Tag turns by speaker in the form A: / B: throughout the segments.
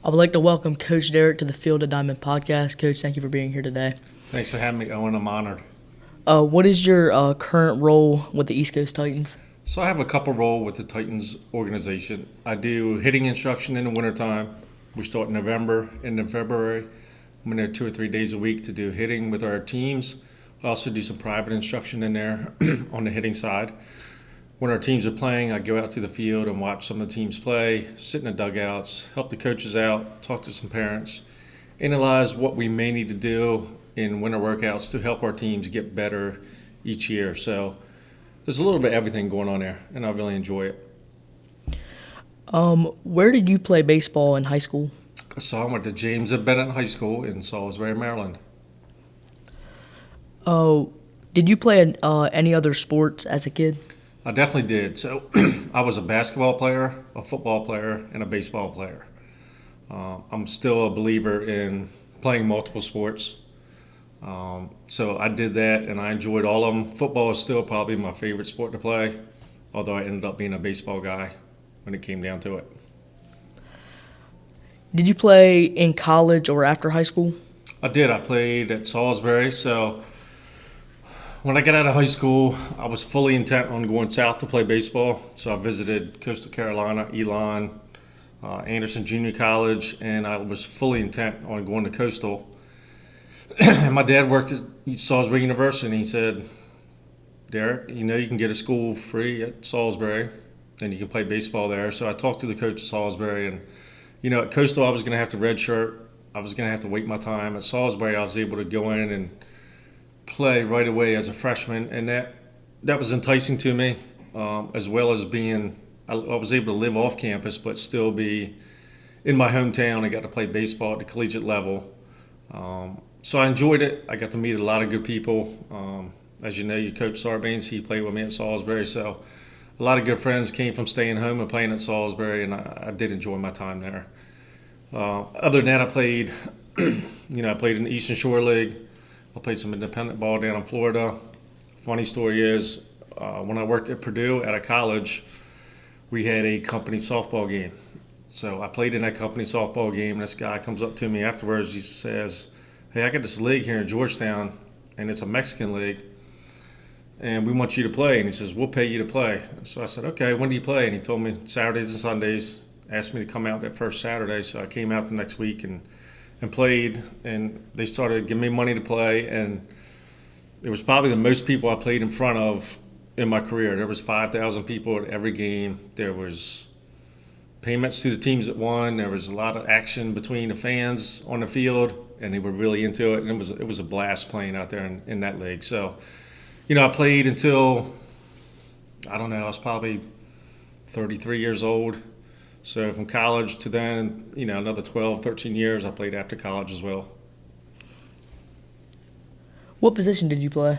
A: I would like to welcome Coach Derek to the Field of Diamond podcast. Coach, thank you for being here today.
B: Thanks for having me, Owen. I'm honored.
A: What is your current role with the East Coast Titans?
B: So I have a couple role with the Titans organization. I do hitting instruction in the wintertime. We start in November and in February. I'm in there 2 or 3 days a week to do hitting with our teams. I also do some private instruction in there on the hitting side. When our teams are playing, I go out to the field and watch some of the teams play, sit in the dugouts, help the coaches out, talk to some parents, analyze what we may need to do in winter workouts to help our teams get better each year. So there's a little bit of everything going on there, and I really enjoy it.
A: Where did you play baseball in high school?
B: So I went to James and Bennett High School in Salisbury, Maryland.
A: Did you play any other sports as a kid?
B: I definitely did. So I was a basketball player, a football player, and a baseball player. I'm still a believer in playing multiple sports. So I did that, and I enjoyed all of them. Football is still probably my favorite sport to play, although I ended up being a baseball guy when it came down to it.
A: Did you play in college or after high school?
B: I did. I played at Salisbury. So when I got out of high school, I was fully intent on going south to play baseball. So I visited Coastal Carolina, Elon, Anderson Junior College, and I was fully intent on going to Coastal. And my dad worked at Salisbury University, and he said, Derek, you can get a school free at Salisbury, and you can play baseball there. So I talked to the coach at Salisbury, and, at Coastal, I was going to have to redshirt. I was going to have to wait my time. At Salisbury, I was able to go in and play right away as a freshman, and that was enticing to me, as well as I was able to live off campus but still be in my hometown. I got to play baseball at the collegiate level. So I enjoyed it. I got to meet a lot of good people. As you know, you coach Sarbanes, he played with me at Salisbury, so a lot of good friends came from staying home and playing at Salisbury, and I did enjoy my time there. Other than that, I played, I played in the Eastern Shore League. I played some independent ball down in Florida. Funny story is, when I worked at Purdue at a college, we had a company softball game. So I played in that company softball game. This guy comes up to me afterwards. He says, hey, I got this league here in Georgetown, and it's a Mexican league, and we want you to play. And he says, we'll pay you to play. So I said, okay, when do you play? And he told me Saturdays and Sundays, asked me to come out that first Saturday. So I came out the next week and played, and they started giving me money to play, and it was probably the most people I played in front of in my career. There was 5,000 people at every game. There was payments to the teams that won. There was a lot of action between the fans on the field, and they were really into it, and it was a blast playing out there in that league. So, I played until, I was probably 33 years old. So from college to then, another 12, 13 years, I played after college as well.
A: What position did you play?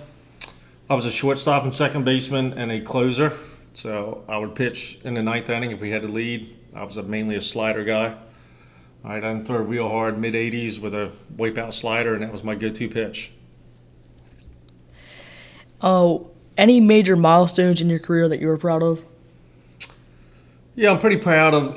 B: I was a shortstop and second baseman and a closer. So I would pitch in the ninth inning if we had to lead. I was mainly a slider guy. I didn't throw real hard mid-80s with a wipeout slider, and that was my go-to pitch.
A: Any major milestones in your career that you were proud of?
B: Yeah, I'm pretty proud of,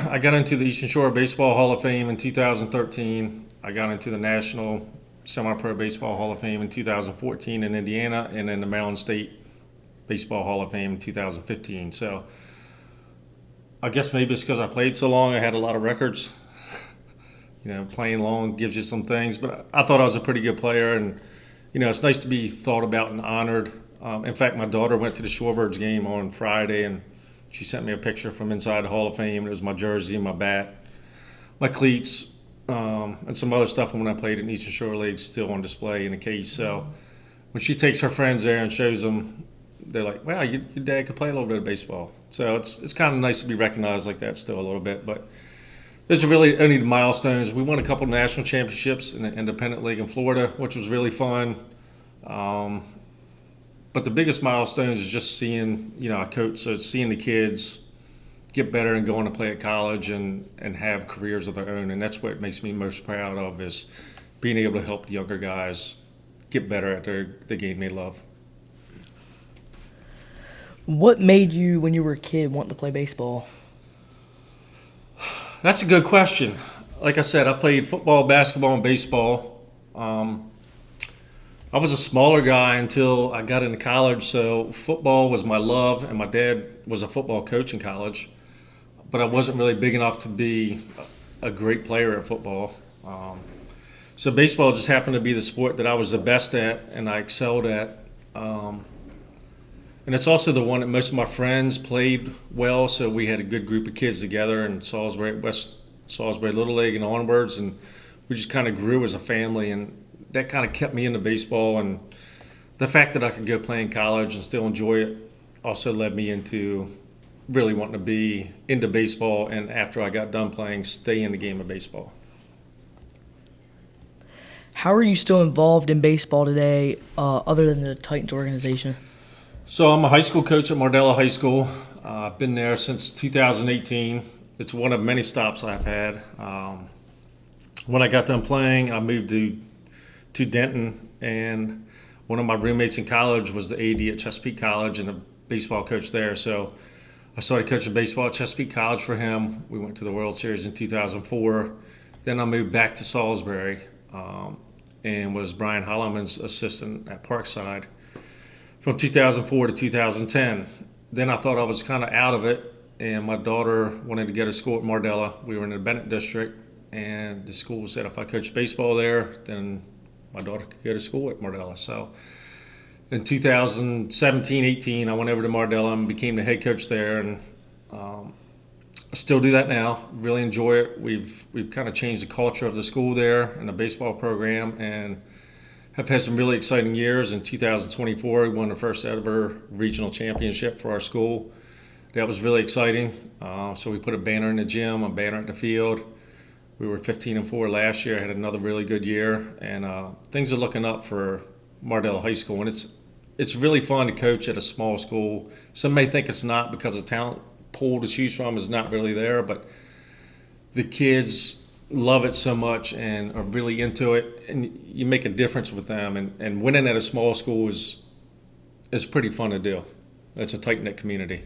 B: I got into the Eastern Shore Baseball Hall of Fame in 2013. I got into the National Semi-Pro Baseball Hall of Fame in 2014 in Indiana, and then the Maryland State Baseball Hall of Fame in 2015. So I guess maybe it's because I played so long, I had a lot of records. Playing long gives you some things, but I thought I was a pretty good player, and, it's nice to be thought about and honored. In fact, my daughter went to the Shorebirds game on Friday, and she sent me a picture from inside the Hall of Fame. It was my jersey, my bat, my cleats, and some other stuff from when I played in Eastern Shore League still on display in the case. So when she takes her friends there and shows them, they're like, wow, your dad could play a little bit of baseball. So it's kind of nice to be recognized like that still a little bit. But those are really only the milestones. We won a couple of national championships in the independent league in Florida, which was really fun. But the biggest milestones is just seeing, I coach, so it's seeing the kids get better and going to play at college and have careers of their own. And that's what makes me most proud of, is being able to help the younger guys get better at the game they love.
A: What made you, when you were a kid, want to play baseball?
B: That's a good question. Like I said, I played football, basketball, and baseball. Um, I was a smaller guy until I got into college, so football was my love, and my dad was a football coach in college. But I wasn't really big enough to be a great player at football. So baseball just happened to be the sport that I was the best at and I excelled at. Um, and it's also the one that most of my friends played well, so we had a good group of kids together in Salisbury, West Salisbury Little League and onwards, and we just kind of grew as a family, and that kind of kept me into baseball. And the fact that I could go play in college and still enjoy it also led me into really wanting to be into baseball, and after I got done playing, stay in the game of baseball.
A: How are you still involved in baseball today, other than the Titans organization?
B: So I'm a high school coach at Mardella High School. I've been there since 2018. It's one of many stops I've had. When I got done playing, I moved to Denton, and one of my roommates in college was the AD at Chesapeake College and a baseball coach there. So I started coaching baseball at Chesapeake College for him. We went to the World Series in 2004. Then I moved back to Salisbury and was Brian Holloman's assistant at Parkside from 2004 to 2010. Then I thought I was kind of out of it, and my daughter wanted to go to school at Mardella. We were in the Bennett district, and the school said if I coached baseball there, then my daughter could go to school at Mardella. So in 2017-18, I went over to Mardella and became the head coach there, and I still do that now. Really enjoy it. We've kind of changed the culture of the school there and the baseball program, and have had some really exciting years. In 2024, we won the first ever regional championship for our school. That was really exciting. So we put a banner in the gym, a banner at the field. We were 15-4 last year. I had another really good year, and things are looking up for Mardella High School. And it's really fun to coach at a small school. Some may think it's not because the talent pool to choose from is not really there, but the kids love it so much and are really into it, and you make a difference with them. And winning at a small school is pretty fun to do. It's a tight-knit community.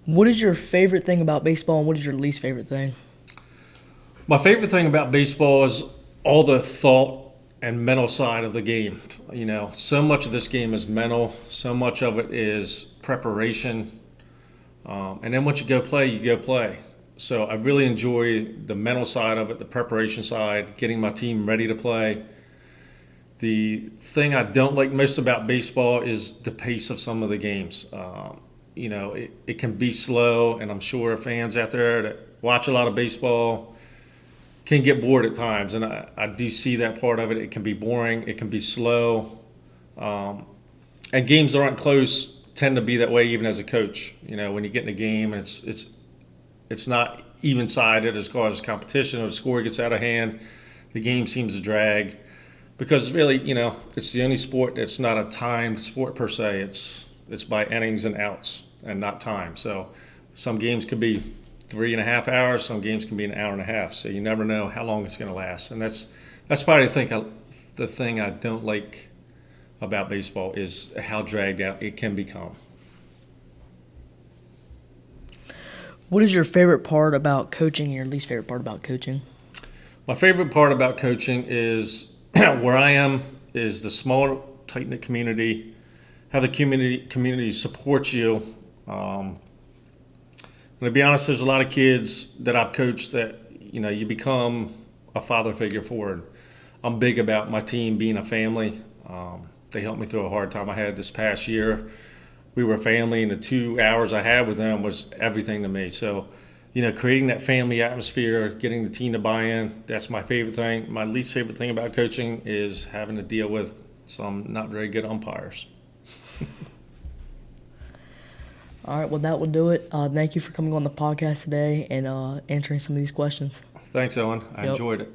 A: What is your favorite thing about baseball, and what is your least favorite thing?
B: My favorite thing about baseball is all the thought and mental side of the game. You know, so much of this game is mental, so much of it is preparation. And then once you go play, you go play. So I really enjoy the mental side of it, the preparation side, getting my team ready to play. The thing I don't like most about baseball is the pace of some of the games. You know, it can be slow, and I'm sure fans out there that watch a lot of baseball can get bored at times, and I do see that part of it. It can be boring, it can be slow, and games that aren't close tend to be that way even as a coach. You know, when you get in a game and it's not even-sided as far as competition, or the score gets out of hand, the game seems to drag, because really, you know, it's the only sport that's not a timed sport per se. It's by innings and outs and not time. So some games could be 3.5 hours, some games can be an hour and a half. So you never know how long it's going to last. And that's probably the thing I don't like about baseball is how dragged out it can become.
A: What is your favorite part about coaching and your least favorite part about coaching?
B: My favorite part about coaching is where I am is the small, tight-knit community, how the community supports you. And to be honest, there's a lot of kids that I've coached that, you know, you become a father figure for. And I'm big about my team being a family. They helped me through a hard time I had this past year. We were a family, and the 2 hours I had with them was everything to me. So, you know, creating that family atmosphere, getting the team to buy in, that's my favorite thing. My least favorite thing about coaching is having to deal with some not very good umpires.
A: All right, well, that will do it. Thank you for coming on the podcast today and answering some of these questions.
B: Thanks, Owen. I
A: Yep.
B: enjoyed it.